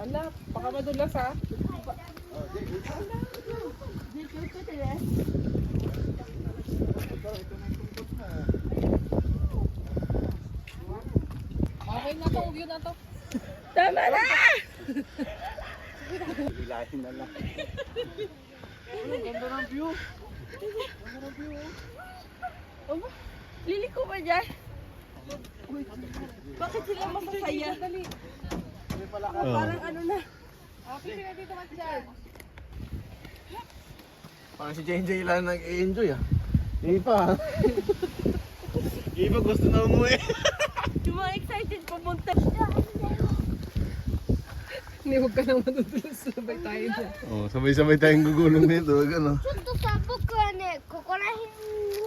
Ala, baka madulas ha. Okay na to, view na to. Tama na! Bilahin na lang. Ang ganda ng view. Ganda ng view. Oh, liliko ba dyan? Bakit sila masasaya? Parang ano na. Okay, sila dito ka dyan. Parang si JJ lang nag-i-enjoy ah. Yung iba ah. Yung iba gusto na umuwi. Yung mga excited pumunta. Hindi, huwag ka nang madudulas. Sabay tayo dyan. Oh, sabay-sabay tayong gugulong nito. Gano? ちょっとさ、僕はね、ここら辺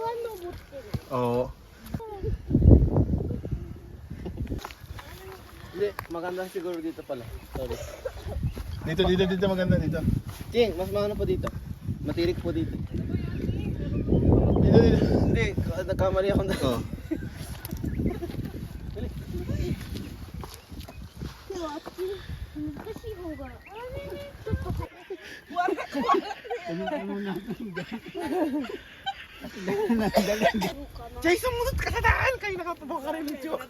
は登ってる。 Oo. Hindi, maganda siguro dito pala. Sorry. Dito maganda dito. Ching, mas maganda po dito. Matirik po dito. Dito. Hindi, nagkamali ako na. Oh. でもあっち難しい方が。ちょっと早い。 Jay, sumunod ka sa daan! Kayo nakapabang ka rin ng joke.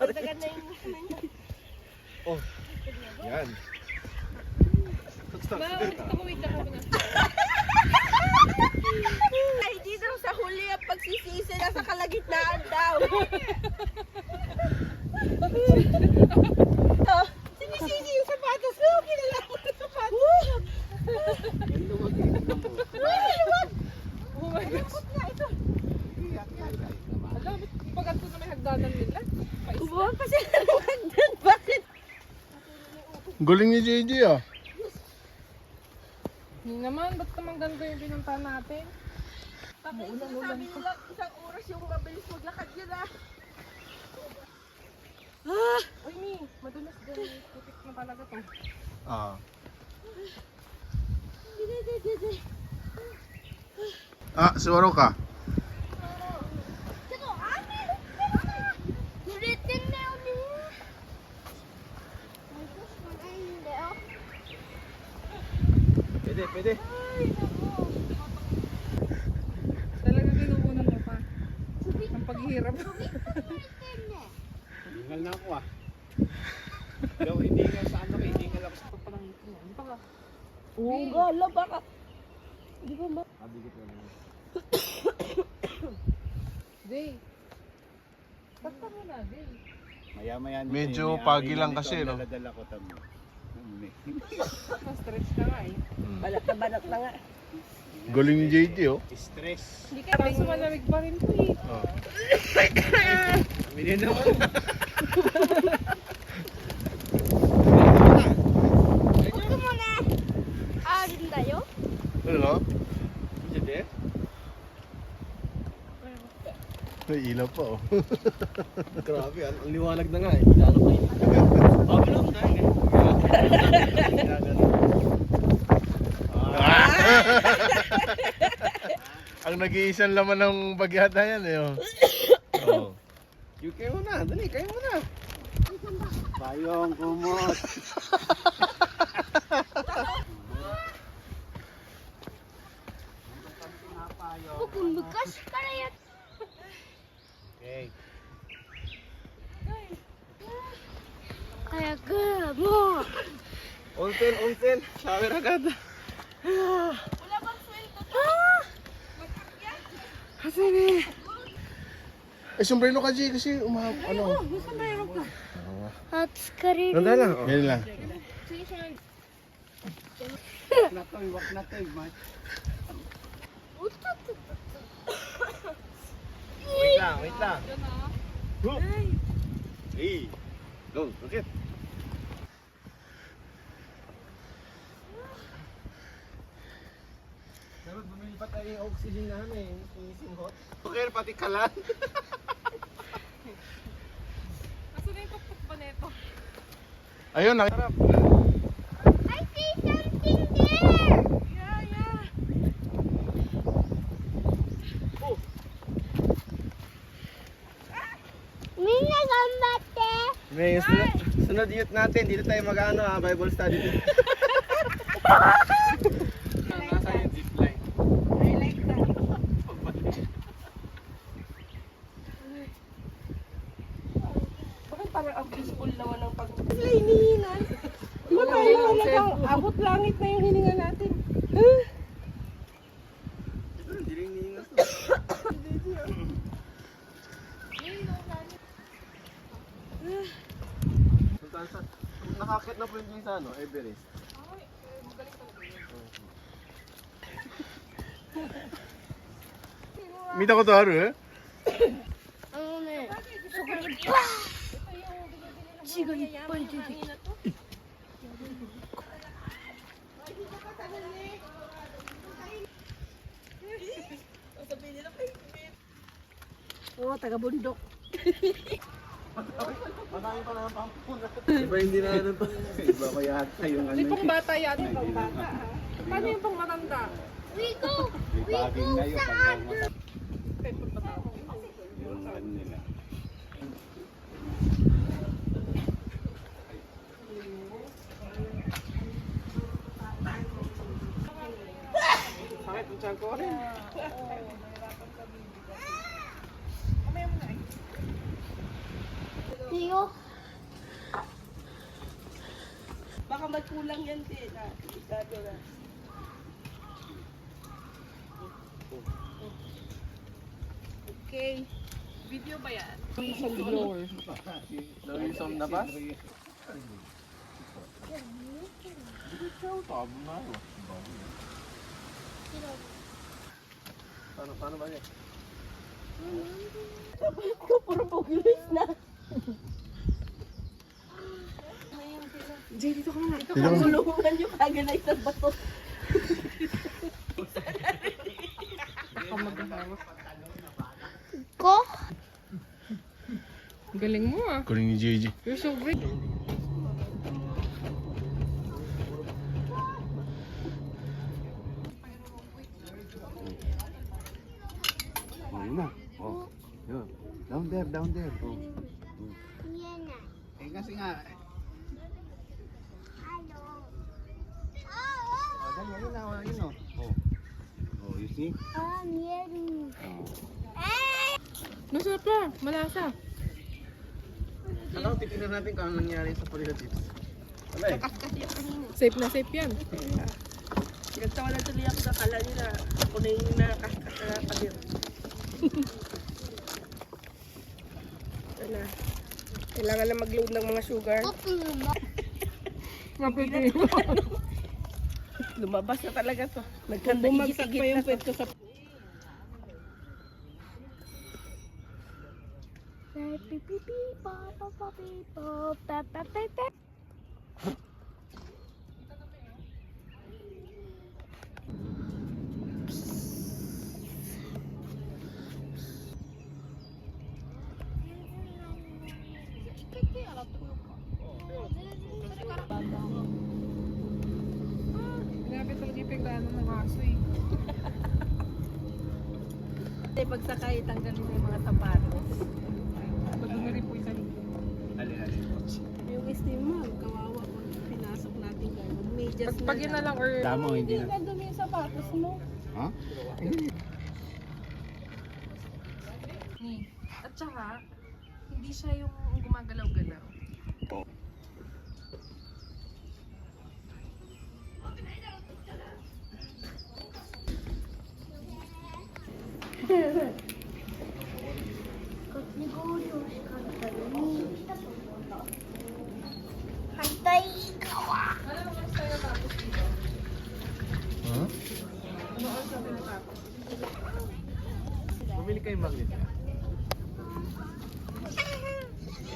Oh, yan. Stop. Wait lang ako na. Ay, dito sa huli ang pagsisisi na sa kalagitnaan daw. Oh, sinisisi yung sapatos. Oh, kinala mo yung sapatos. Oh my gosh. Ala, pag ito na may hagdanan nila. Ubuhan pa sila ng hagdan. Bakit? Galing ni JJ ah. Hindi naman, ba't naman ganito yung pinunta natin? Bakit sinasabi nila isang oras yung mabilis maglakad yun ah. Uy, Mi, madulas dyan. Putik na talaga to. Ah. Ah, suwaro ka. けど雨濡れてんだよね。水しかないんだよ。 Pwede. Talaga kinukunan mo pa. Ang paghihirap. 濡れてんね。 Hingal na ako ah. Pero hindi nga sa ano, hindi nga lang sa Parang ito. Ano pa ka? Oo, gala baka. Di ba ma... Abigit na lang. Jay. Basta mo na, Jay. Maya-maya Medyo pagi lang kasi, no? Dala ko tamo. Ma-stretch ka nga eh. Balat na nga. Galing ni JJ oh. Stress. Hindi ka parang sumalamig pa rin po eh. Minin naman.僕もね、あるんだよ。 Ano? Jadi? May ilaw pa oh. Grabe, ang liwanag na nga eh. Lalo pa yun. Bago lang tayo eh. Ang nag-iisang laman ng bagyata yan eh oh. Oh. Yung kayo na, dali, kayo mo na. Payong kumot.僕昔からやっ Okay. 早くもう Onsen. Shower agad. Wala bang sweldo to? Kasi ni. Eh, sombrero ka Jay kasi ano. Gusto mayroon ka. あ疲れる Nanda lang. Yan lang. Sige, sige. Wak na to, Mark. Wait lang. Diyan ah. Go. Hey. Go, okay. Dapat bumili pa tayo yung oxygen namin, yung hot. Okay, pati kalan. Asan na yung tuktok ba neto? Ayun, Sarap. I see something there! Yeah. Oh, みんな頑張って may sunod Sunod youth natin, dito tayo mag-ano Bible study. Nasa yung zipline. I like that. Bakit parang ang peaceful naman ng pag... Sila hinihingan. Di ba tayo talagang abot langit na yung hininga natin? Nakakit na po yung sa ano, Everest. Mita ko to haru eh? Ano ne? 지가 이빨 Oo, taga-bundok. Marami pa naman pampuna. Iba hindi na ano to. Iba pa yata yung ano. Hindi pang bata yan. Pang bata ha. Paano yung pang matanda? We go sa agro. Yung ano nila. Sakit yung tiyan ko. Tiyo. Baka magkulang yan din. Ikado na. Okay. Video ba yan? Nawisom na ba? Paano ba yan? Puro populis na. Jay, dito ka na. Dito ka. Tulungan nyo kagad na isang bato. Ako mag-ahawak. Ko? Galing mo ah. Kunin ni JJ. You're so great. Oh, yun na. Oh. Yun. Down there, down there. Oh. Yan na. Eh kasi nga. Hello. Oh, dali, yun na, yun oh. Oh. Oh, you see? Meron. Oh. Masarap pa. Malasa. Alam, titignan natin kung anong nangyari sa Polita Chips. Wala eh. Safe na safe yan. Nagtawa na tuloy ako sa kala nila. Ako na yung nakakadir. Ano? Kailangan na mag-load ng mga sugar. Mapiti. Lumabas na talaga to. Nagkanda Bumagsak pa yung pwet ko sa... Grabe talaga yung pagdaanan ng aso eh. Pagsakay, tanggalin na yung mga sapatos. Pag na rin po isa dito. Alin. Yung steam ma'am, kawawa ko. Pinasok natin gano'n. Medyas Pag yun na lang or... Tama, hindi na. Hindi dumi yung sapatos mo. Ha? At saka, hindi siya yung gumagalaw-galaw. Hantay. Huh? Bumili kayo magnet.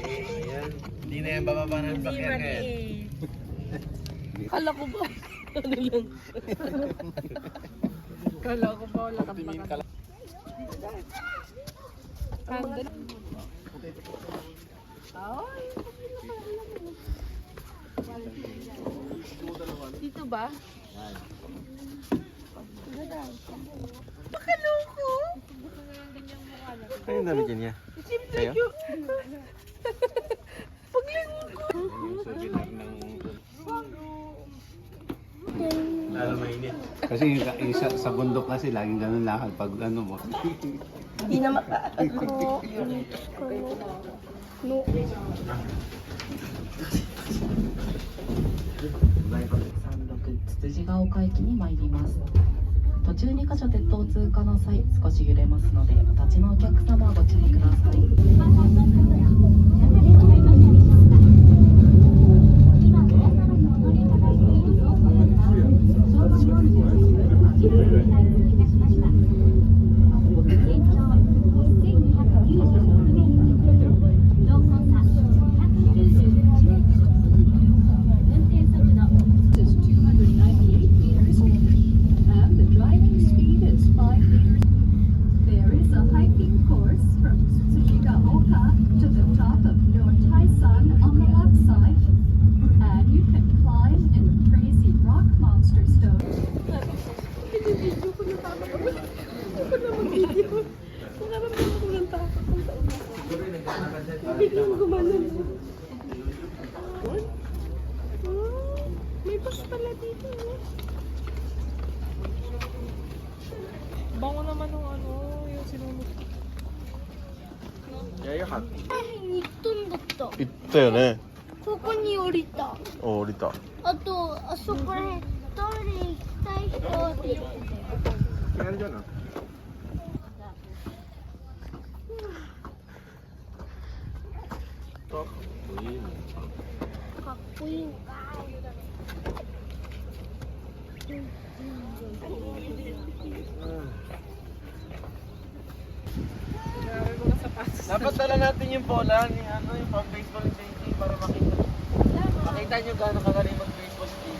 Ayan. Hindi na yan bababa ng sakyan ngayon. Kala ko ba? Ano lang? Kala ko ba wala kang baka. Dito ba? Ano yung dami dyan niya? Kayo? Pag Lalo mainit. Kasi sa bundok kasi laging ganun lakad pag ano mo. Hindi na makaano. No. つつじが丘駅に参ります。途中2カ所鉄道通過の際少し揺れますのでお立ちのお客様はご注意ください。May bus pala dito. Bango naman ng ano, yung sinunod. Yayakat. に行ったんだった 行ったよね。ここに降りたお、降りた。あとあそこらへんトイレ行きたい人って言ってたよ Kaya dyan ah. Tok. かっこいいのか Grabe mga sapatos. Dapat dala natin yung bola ni ano, yung pang baseball ni JJ para makita. Makita nyo gaano kagaling mag-baseball team.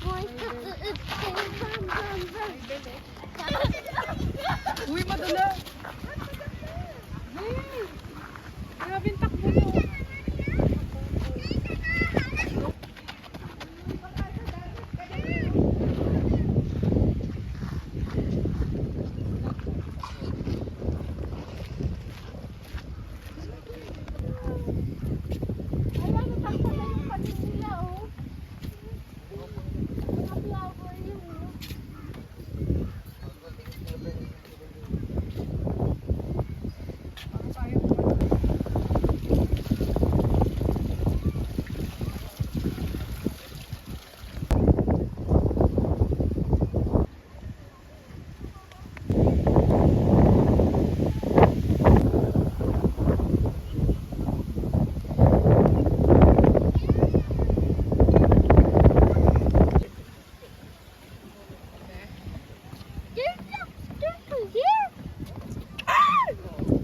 もう一つ打って Uy, madala! Grabe yung takbo mo. Alam mo, takbo na yung kami nila, oh. Mga flower yun, oh. There's here.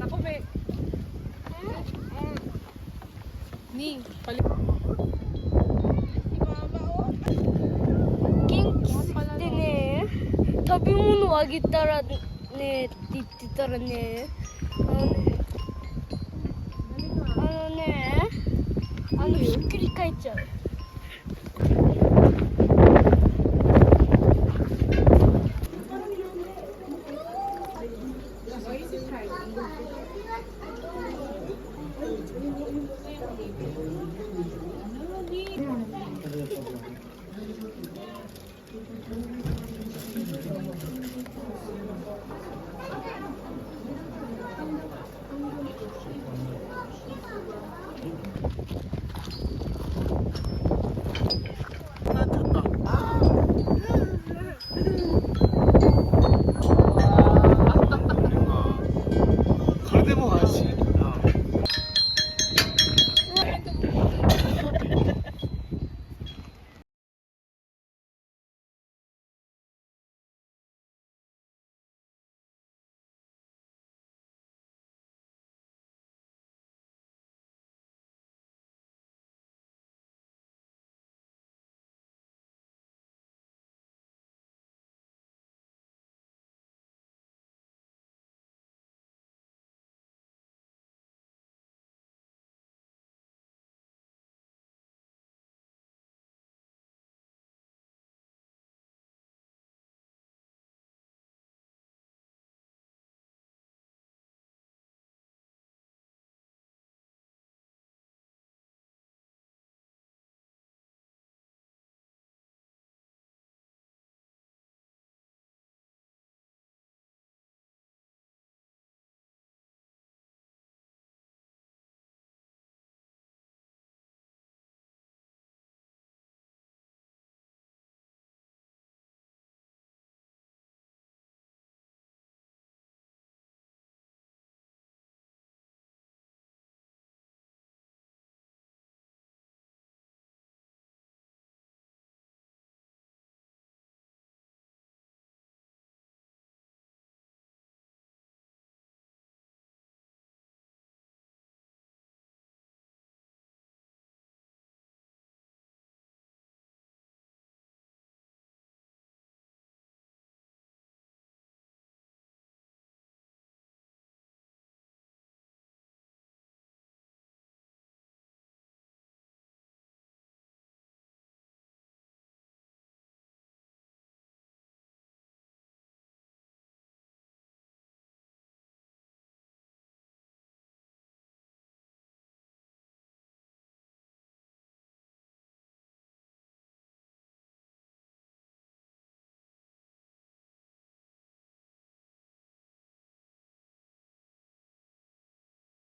Ako, be. Ni, palit. Si Mama, oh. 元気ってね、食べ物あげたらねって言ってたらね、ひっくり返っちゃう。